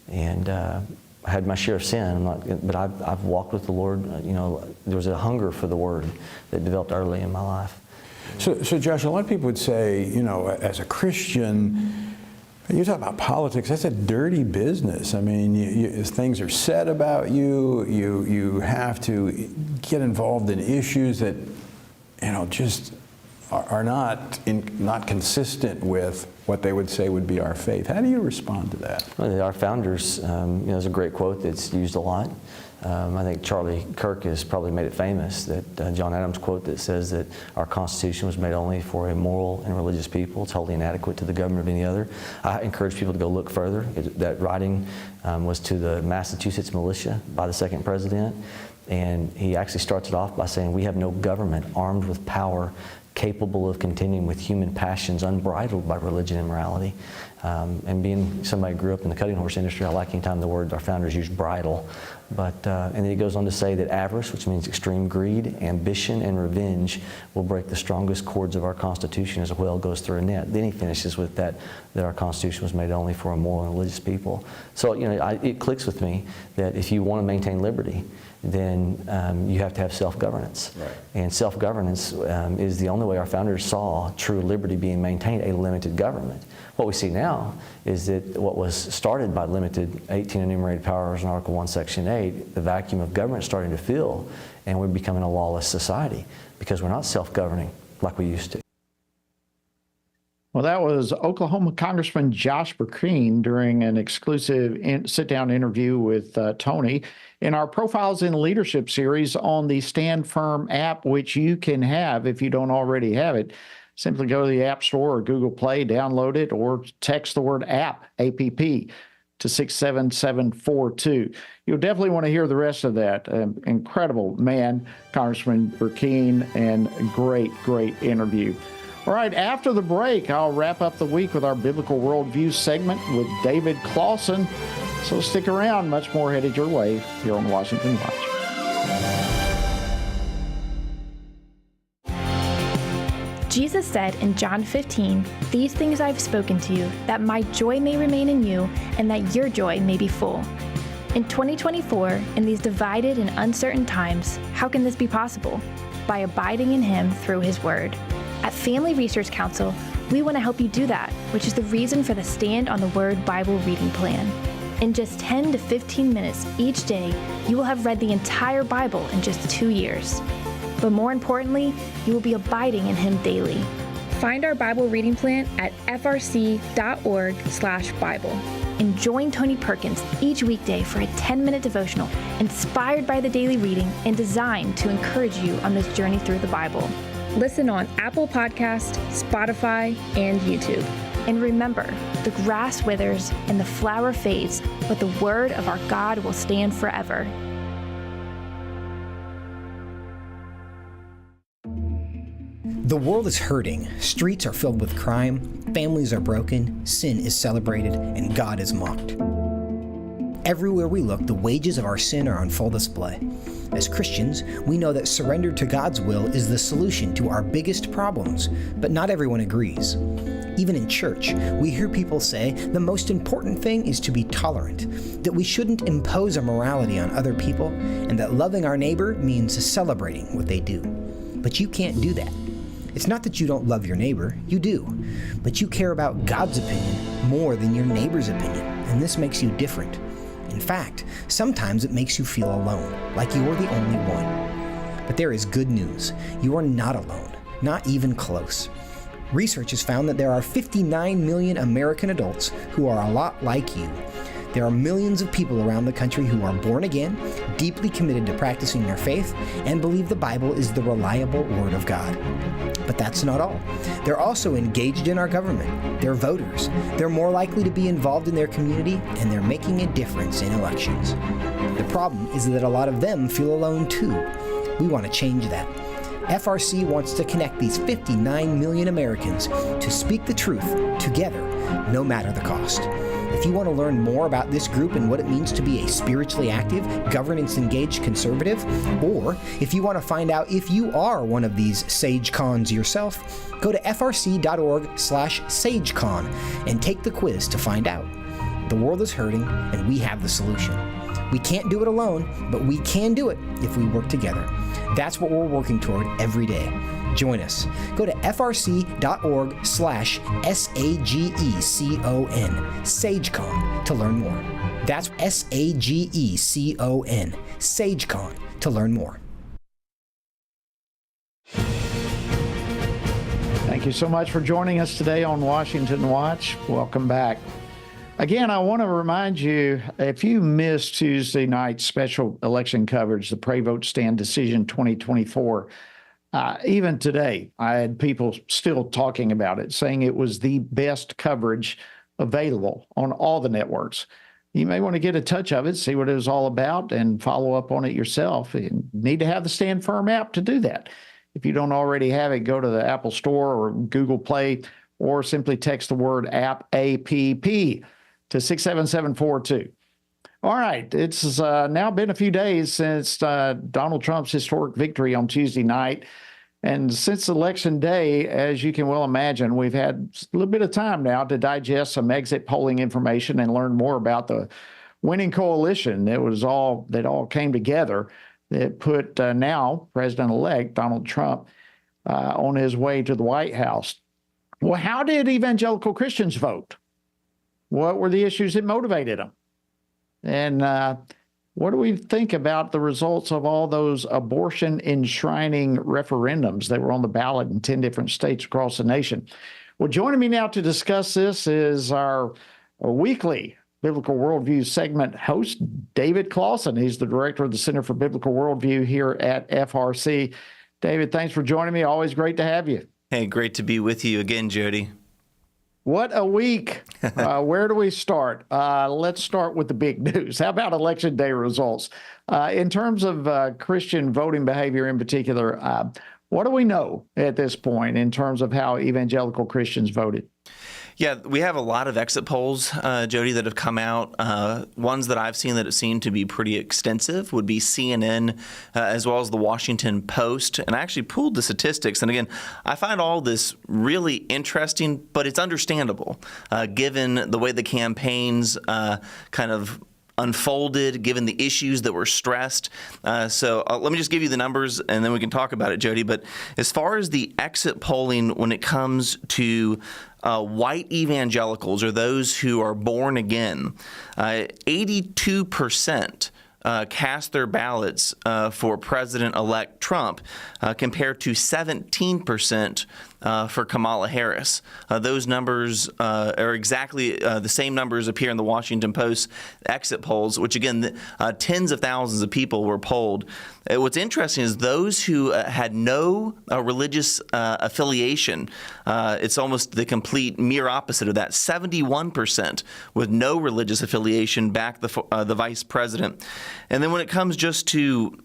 and I had my share of sin. But I've walked with the Lord. There was a hunger for the Word that developed early in my life. So Josh, a lot of people would say, as a Christian, you talk about politics, that's a dirty business. I mean, things are said about you. You have to get involved in issues that, just are not consistent with what they would say would be our faith. How do you respond to that? Well, our founders, there's a great quote that's used a lot. I think Charlie Kirk has probably made it famous, that John Adams quote that says that our Constitution was made only for a moral and religious people. It's wholly inadequate to the government of any other. I encourage people to go look further. That writing was to the Massachusetts militia by the second president, and he actually starts it off by saying, we have no government armed with power capable of contending with human passions unbridled by religion and morality. And being somebody who grew up in the cutting horse industry, I like any time the word our founders used bridle. But and then he goes on to say that avarice, which means extreme greed, ambition, and revenge, will break the strongest cords of our Constitution as a whale goes through a net. Then he finishes with that our Constitution was made only for a moral and religious people. So it clicks with me that if you want to maintain liberty, then you have to have self-governance. Right. And self-governance is the only way our founders saw true liberty being maintained, a limited government. What we see now is that what was started by limited 18 enumerated powers in Article 1, Section 8, the vacuum of government starting to fill, and we're becoming a lawless society because we're not self-governing like we used to. Well, that was Oklahoma Congressman Josh Perkins during an exclusive sit-down interview with Tony in our Profiles in Leadership series on the Stand Firm app, which you can have if you don't already have it. Simply go to the App Store or Google Play, download it, or text the word app, APP, to 67742. You'll definitely want to hear the rest of that. Incredible man, Congressman Perkins, and great interview. All right, after the break, I'll wrap up the week with our Biblical Worldview segment with David Clausen. So stick around, much more headed your way here on Washington Watch. Jesus said in John 15, "These things I've spoken to you, that my joy may remain in you, and that your joy may be full." In 2024, in these divided and uncertain times, how can this be possible? By abiding in Him through His Word. At Family Research Council, we want to help you do that, which is the reason for the Stand on the Word Bible reading plan. In just 10 to 15 minutes each day, you will have read the entire Bible in just 2 years. But more importantly, you will be abiding in Him daily. Find our Bible reading plan at frc.org/Bible. and join Tony Perkins each weekday for a 10-minute devotional inspired by the daily reading and designed to encourage you on this journey through the Bible. Listen on Apple Podcast, Spotify, and YouTube. And remember, the grass withers and the flower fades, but the word of our God will stand forever. The world is hurting, streets are filled with crime, families are broken, sin is celebrated, and God is mocked. Everywhere we look, the wages of our sin are on full display. As Christians, we know that surrender to God's will is the solution to our biggest problems, but not everyone agrees. Even in church, we hear people say the most important thing is to be tolerant, that we shouldn't impose our morality on other people, and that loving our neighbor means celebrating what they do. But you can't do that. It's not that you don't love your neighbor, you do, but you care about God's opinion more than your neighbor's opinion, and this makes you different. In fact, sometimes it makes you feel alone, like you're the only one. But there is good news. You are not alone, not even close. Research has found that there are 59 million American adults who are a lot like you. There are millions of people around the country who are born again, deeply committed to practicing their faith, and believe the Bible is the reliable Word of God. But that's not all. They're also engaged in our government. They're voters. They're more likely to be involved in their community, and they're making a difference in elections. The problem is that a lot of them feel alone too. We want to change that. FRC wants to connect these 59 million Americans to speak the truth together, no matter the cost. If you want to learn more about this group and what it means to be a spiritually active, governance-engaged conservative, or if you want to find out if you are one of these SageCons yourself, go to frc.org/SageCon and take the quiz to find out. The world is hurting, and we have the solution. We can't do it alone, but we can do it if we work together. That's what we're working toward every day. Join us. Go to frc.org/SAGECON, SageCon, to learn more. That's SAGECON, SageCon, to learn more. Thank you so much for joining us today on Washington Watch. Welcome back. Again, I want to remind you, if you missed Tuesday night's special election coverage, the Pray Vote Stand Decision 2024, even today, I had people still talking about it, saying it was the best coverage available on all the networks. You may want to get a touch of it, see what it was all about, and follow up on it yourself. You need to have the Stand Firm app to do that. If you don't already have it, go to the Apple Store or Google Play, or simply text the word app, APP, to 67742. All right, it's now been a few days since Donald Trump's historic victory on Tuesday night. And since Election Day, as you can well imagine, we've had a little bit of time now to digest some exit polling information and learn more about the winning coalition that all came together that put now President-elect Donald Trump on his way to the White House. Well, how did evangelical Christians vote? What were the issues that motivated them? And what do we think about the results of all those abortion enshrining referendums that were on the ballot in 10 different states across the nation? Well, joining me now to discuss this is our weekly Biblical Worldview segment host, David Clausen. He's the director of the Center for Biblical Worldview here at FRC. David, thanks for joining me. Always great to have you. Hey, great to be with you again, Jody. What a week. Where do we start? Let's start with the big news. How about Election Day results? In terms of Christian voting behavior in particular, what do we know at this point in terms of how evangelical Christians voted? Yeah, we have a lot of exit polls, Jody, that have come out. Ones that I've seen that have seemed to be pretty extensive would be CNN as well as the Washington Post. And I actually pulled the statistics. And again, I find all this really interesting, but it's understandable given the way the campaigns kind of unfolded, given the issues that were stressed. So let me just give you the numbers and then we can talk about it, Jody. But as far as the exit polling when it comes to white evangelicals or those who are born again, 82% cast their ballots for President-elect Trump, compared to 17% for Kamala Harris. Those numbers are exactly the same numbers appear in the Washington Post exit polls, which again, tens of thousands of people were polled. What's interesting is those who had no religious affiliation, it's almost the complete mere opposite of that. 71% with no religious affiliation backed the vice president. And then when it comes just to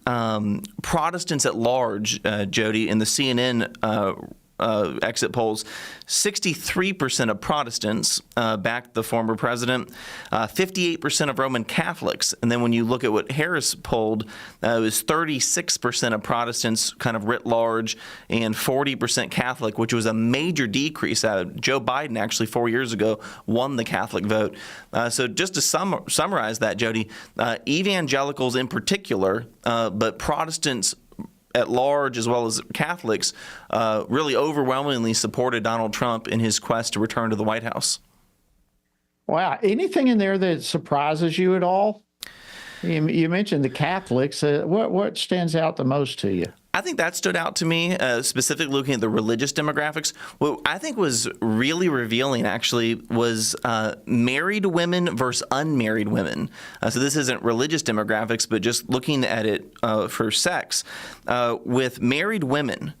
Protestants at large, Jody, in the CNN exit polls, 63% of Protestants backed the former president, 58% of Roman Catholics. And then when you look at what Harris polled, it was 36% of Protestants kind of writ large and 40% Catholic, which was a major decrease. Joe Biden actually 4 years ago won the Catholic vote. So just to summarize that, Jody, evangelicals in particular, but Protestants at large, as well as Catholics, really overwhelmingly supported Donald Trump in his quest to return to the White House. Wow. Anything in there that surprises you at all? You mentioned the Catholics. What stands out the most to you? I think that stood out to me, specifically looking at the religious demographics. What I think was really revealing, actually, was married women versus unmarried women. So this isn't religious demographics, but just looking at it for sex. With married women,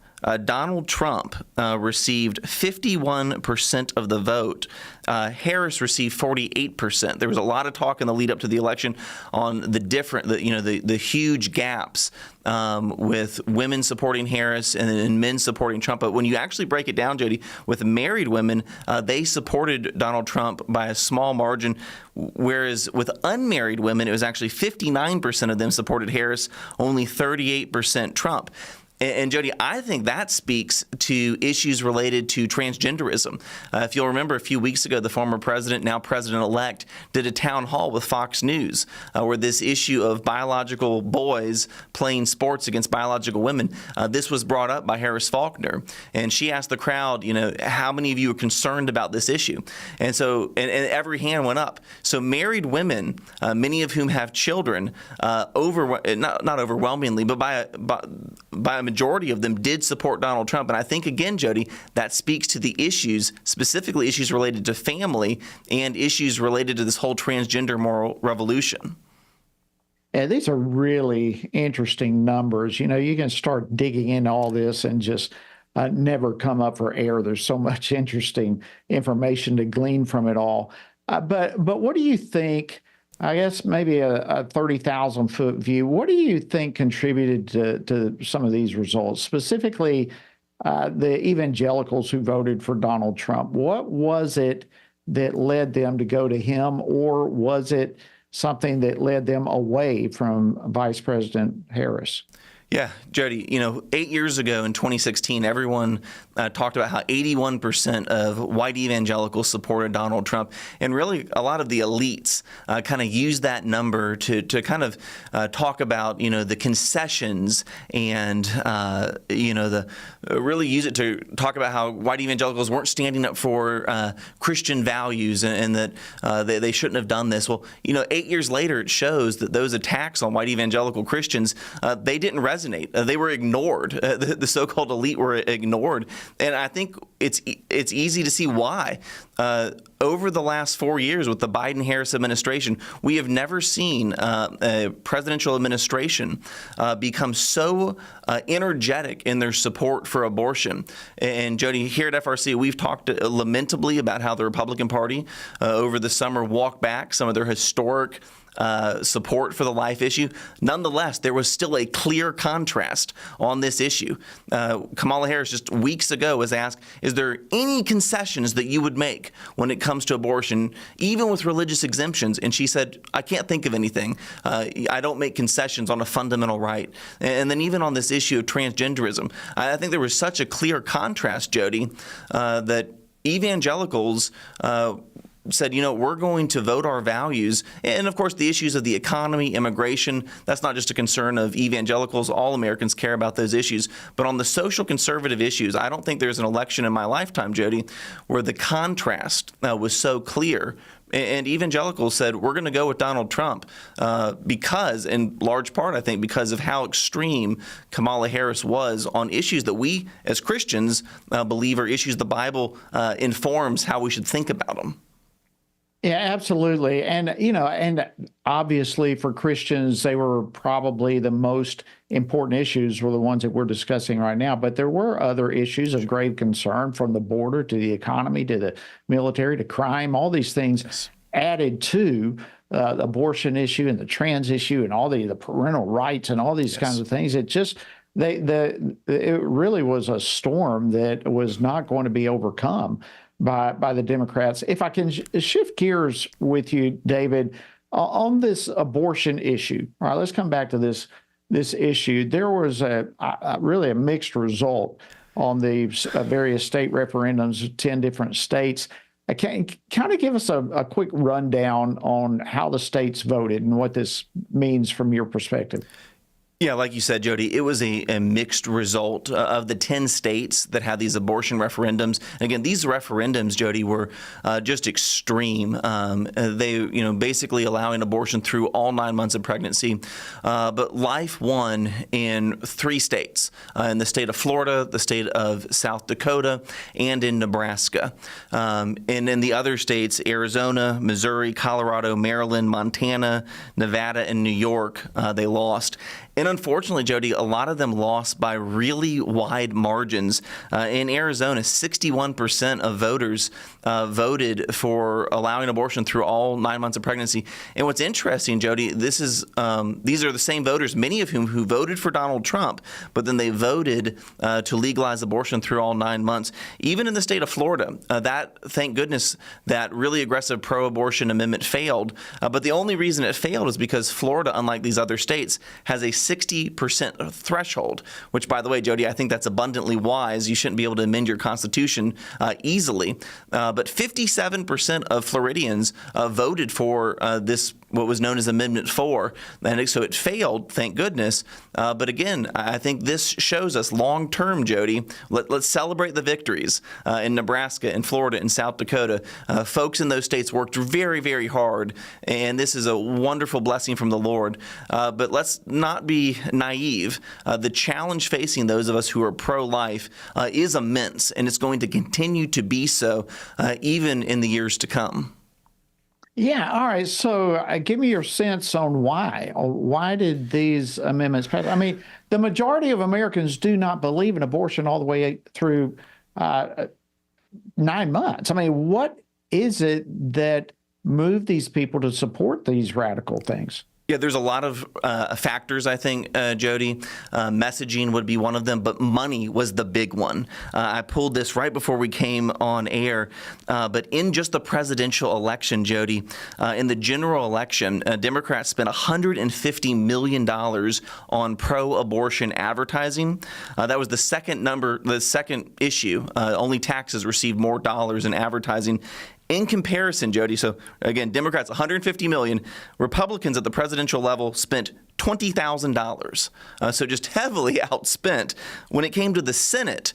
Donald Trump received 51% of the vote. Harris received 48%. There was a lot of talk in the lead up to the election on the huge gaps with women supporting Harris and men supporting Trump. But when you actually break it down, Jody, with married women, they supported Donald Trump by a small margin, whereas with unmarried women, it was actually 59% of them supported Harris, only 38% Trump. And Jody, I think that speaks to issues related to transgenderism. If you'll remember, a few weeks ago, the former president, now president-elect, did a town hall with Fox News where this issue of biological boys playing sports against biological women, this was brought up by Harris Faulkner. And she asked the crowd, how many of you are concerned about this issue? And so, and every hand went up. So married women, many of whom have children, not overwhelmingly, but by a majority of them did support Donald Trump. And I think, again, Jody, that speaks to the issues, specifically issues related to family and issues related to this whole transgender moral revolution. Yeah, these are really interesting numbers. You can start digging into all this and just never come up for air. There's so much interesting information to glean from it all. But what do you think? I guess maybe a 30,000-foot view. What do you think contributed to some of these results, specifically the evangelicals who voted for Donald Trump? What was it that led them to go to him, or was it something that led them away from Vice President Harris? Yeah, Jody, 8 years ago in 2016, everyone talked about how 81% of white evangelicals supported Donald Trump. And really, a lot of the elites kind of used that number to kind of talk about, the concessions and, really use it to talk about how white evangelicals weren't standing up for Christian values and that they shouldn't have done this. Well, 8 years later, it shows that those attacks on white evangelical Christians, they didn't resonate. They were ignored. The so-called elite were ignored. And I think it's easy to see why. Over the last 4 years with the Biden-Harris administration, we have never seen a presidential administration become so energetic in their support for abortion. And Jody, here at FRC, we've talked lamentably about how the Republican Party over the summer walked back some of their historic support for the life issue. Nonetheless, there was still a clear contrast on this issue. Kamala Harris just weeks ago was asked, is there any concessions that you would make when it comes to abortion, even with religious exemptions? And she said, I can't think of anything. I don't make concessions on a fundamental right. And then even on this issue of transgenderism, I think there was such a clear contrast, Jody, that evangelicals said, we're going to vote our values. And of course, the issues of the economy, immigration, that's not just a concern of evangelicals. All Americans care about those issues. But on the social conservative issues, I don't think there's an election in my lifetime, Jody, where the contrast was so clear And evangelicals said, we're going to go with Donald Trump because, in large part, I think, because of how extreme Kamala Harris was on issues that we, as Christians, believe are issues the Bible informs how we should think about them. Yeah, absolutely. And, and obviously for Christians, they were probably the most important issues were the ones that we're discussing right now. But there were other issues of grave concern, from the border to the economy to the military to crime, all these things added to the abortion issue and the trans issue and all the parental rights and all these kinds of things. It just, it really was a storm that was not going to be overcome by the Democrats. If I can shift gears with you, David, on this abortion issue. All right, let's come back to this issue. There was really a mixed result on the various state referendums, 10 different states. Can kind of give us a quick rundown on how the states voted and what this means from your perspective? Yeah, like you said, Jody, it was a mixed result of the 10 states that had these abortion referendums. And again, these referendums, Jody, were just extreme. They, basically allowing abortion through all 9 months of pregnancy. But life won in 3 states, in the state of Florida, the state of South Dakota, and in Nebraska. And in the other states, Arizona, Missouri, Colorado, Maryland, Montana, Nevada, and New York, they lost. And unfortunately, Jody, a lot of them lost by really wide margins. In Arizona, 61% of voters voted for allowing abortion through all 9 months of pregnancy. And what's interesting, Jody, these are the same voters, many of whom who voted for Donald Trump, but then they voted to legalize abortion through all 9 months. Even in the state of Florida, thank goodness, that really aggressive pro-abortion amendment failed. But the only reason it failed is because Florida, unlike these other states, has a 60% threshold, which, by the way, Jody, I think that's abundantly wise. You shouldn't be able to amend your constitution easily. But 57% of Floridians voted for what was known as Amendment 4. And so it failed, thank goodness. But again, I think this shows us long-term, Jody, let's celebrate the victories in Nebraska and Florida and South Dakota. Folks in those states worked very, very hard, and this is a wonderful blessing from the Lord. But let's not be naive. The challenge facing those of us who are pro-life is immense, and it's going to continue to be so even in the years to come. Yeah. All right. So give me your sense on why. Why did these amendments pass? I mean, the majority of Americans do not believe in abortion all the way through 9 months. I mean, what is it that moved these people to support these radical things? Yeah, there's a lot of factors, I think, Jody. Messaging would be one of them, but money was the big one. I pulled this right before we came on air, but in just the presidential election, Jody, in the general election, Democrats spent $150 million on pro-abortion advertising. That was the second issue. Only taxes received more dollars in advertising. In comparison, Jody, so again, Democrats $150 million, Republicans at the presidential level spent $20,000, so just heavily outspent. When it came to the Senate,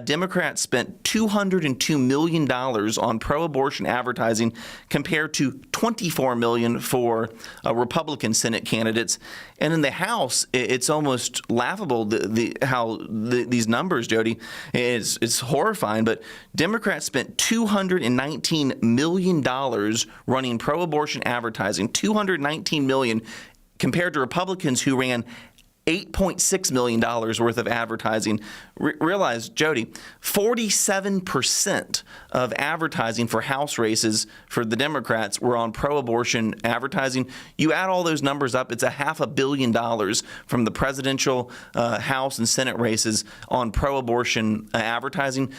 Democrats spent $202 million on pro-abortion advertising compared to $24 million for Republican Senate candidates. And in the House, it's almost laughable how these numbers, Jody, it's horrifying, but Democrats spent $219 million running pro-abortion advertising, $219 million, compared to Republicans who ran $8.6 million worth of advertising. Realize, Jody, 47% of advertising for House races for the Democrats were on pro-abortion advertising. You add all those numbers up, it's $500 million from the presidential, House, and Senate races on pro-abortion advertising.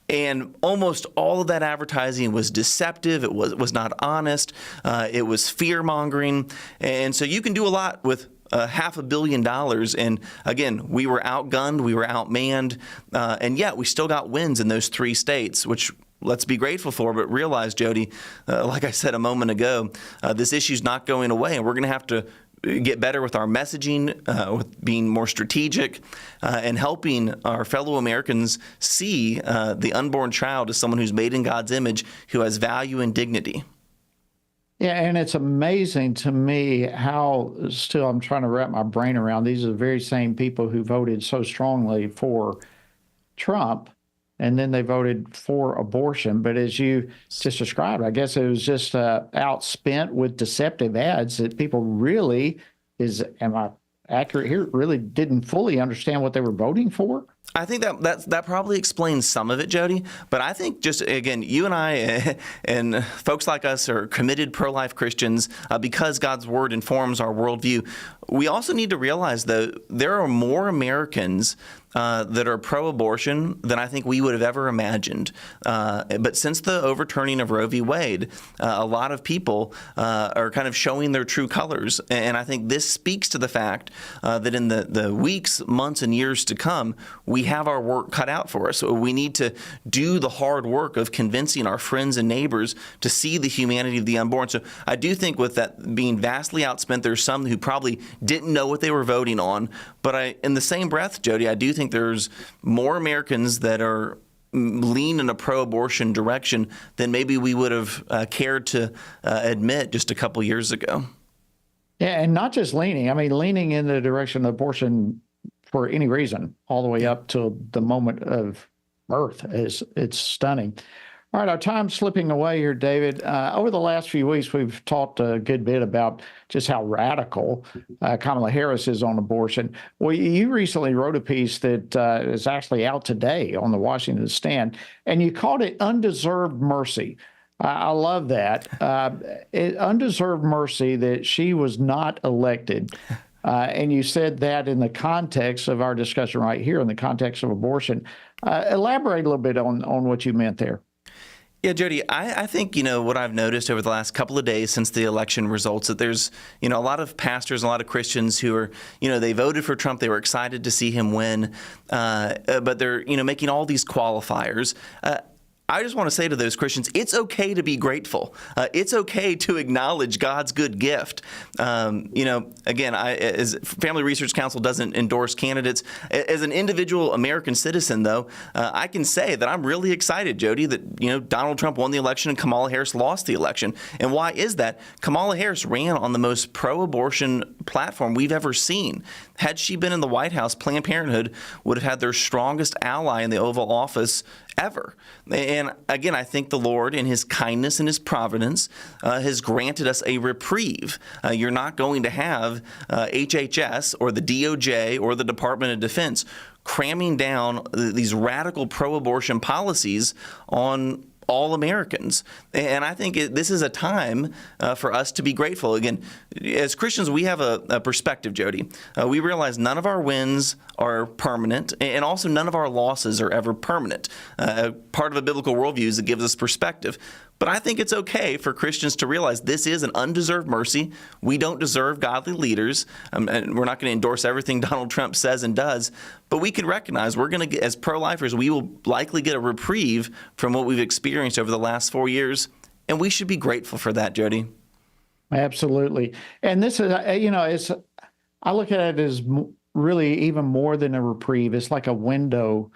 And almost all of that advertising was deceptive. It was not honest. It was fear-mongering. And so you can do a lot with $500 million. And again, we were outgunned, we were outmanned, and yet we still got wins in those 3 states, which let's be grateful for. But realize, Jody, like I said a moment ago, this issue's not going away, and we're going to have to get better with our messaging, with being more strategic, and helping our fellow Americans see the unborn child as someone who's made in God's image, who has value and dignity. Yeah, and it's amazing to me how still I'm trying to wrap my brain around. These are the very same people who voted so strongly for Trump, and then they voted for abortion. But as you just described, I guess it was just outspent with deceptive ads that people really, am I accurate here, really didn't fully understand what they were voting for? I think that probably explains some of it, Jody. But I think just, again, you and I and folks like us are committed pro-life Christians because God's word informs our worldview. We also need to realize, though, there are more Americans that are pro-abortion than I think we would have ever imagined. But since the overturning of Roe v. Wade, a lot of people are kind of showing their true colors. And I think this speaks to the fact that in the weeks, months, and years to come, we have our work cut out for us. So we need to do the hard work of convincing our friends and neighbors to see the humanity of the unborn. So I do think with that being vastly outspent, there's some who probably didn't know what they were voting on. But in the same breath, Jody, I do think there's more Americans that are lean in a pro-abortion direction than maybe we would have cared to admit just a couple years ago. Yeah, and not just leaning. I mean, leaning in the direction of abortion for any reason, all the way up to the moment of birth. It's stunning. All right, our time's slipping away here, David. Over the last few weeks, we've talked a good bit about just how radical Kamala Harris is on abortion. Well, you recently wrote a piece that is actually out today on the Washington Stand, and you called it Undeserved Mercy. I love that. Undeserved mercy that she was not elected. And you said that in the context of our discussion right here, in the context of abortion. Elaborate a little bit on what you meant there. Yeah, Jody, I think, what I've noticed over the last couple of days since the election results, that there's, a lot of pastors, a lot of Christians who are, they voted for Trump. They were excited to see him win, but they're, making all these qualifiers. I just want to say to those Christians, it's okay to be grateful. It's okay to acknowledge God's good gift. Again, as Family Research Council doesn't endorse candidates. As an individual American citizen, though, I can say that I'm really excited, Jody, that, Donald Trump won the election and Kamala Harris lost the election. And why is that? Kamala Harris ran on the most pro-abortion platform we've ever seen. Had she been in the White House, Planned Parenthood would have had their strongest ally in the Oval Office ever. And again, I think the Lord, in his kindness and his providence, has granted us a reprieve. You're not going to have HHS or the DOJ or the Department of Defense cramming down these radical pro-abortion policies on all Americans. And I think this is a time for us to be grateful. Again, as Christians, we have a perspective, Jody. We realize none of our wins are permanent, and also none of our losses are ever permanent. Part of a biblical worldview is it gives us perspective. But I think it's okay for Christians to realize this is an undeserved mercy. We don't deserve godly leaders. And we're not going to endorse everything Donald Trump says and does. But we can recognize we're going to get, as pro-lifers, we will likely get a reprieve from what we've experienced over the last 4 years. And we should be grateful for that, Jody. Absolutely. And this is, I look at it as really even more than a reprieve. It's like a window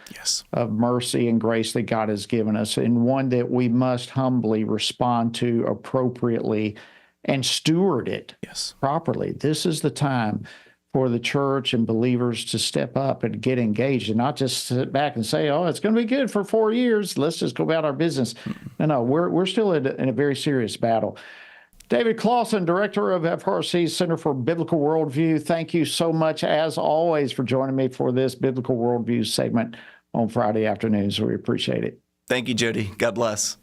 of mercy and grace that God has given us, and one that we must humbly respond to appropriately and steward it properly. This is the time for the church and believers to step up and get engaged and not just sit back and say, oh, it's going to be good for 4 years. Let's just go about our business. No, we're still in a very serious battle. David Clausen, Director of FRC's Center for Biblical Worldview, thank you so much, as always, for joining me for this Biblical Worldview segment on Friday afternoons. We appreciate it. Thank you, Jody. God bless.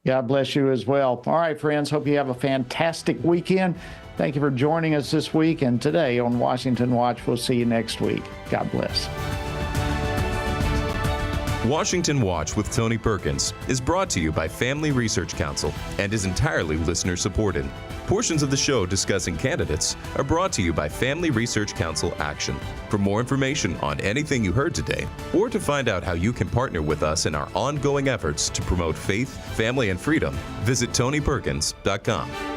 God bless you as well. All right, friends, hope you have a fantastic weekend. Thank you for joining us this week and today on Washington Watch. We'll see you next week. God bless. Washington Watch with Tony Perkins is brought to you by Family Research Council and is entirely listener-supported. Portions of the show discussing candidates are brought to you by Family Research Council Action. For more information on anything you heard today, or to find out how you can partner with us in our ongoing efforts to promote faith, family, and freedom, visit TonyPerkins.com.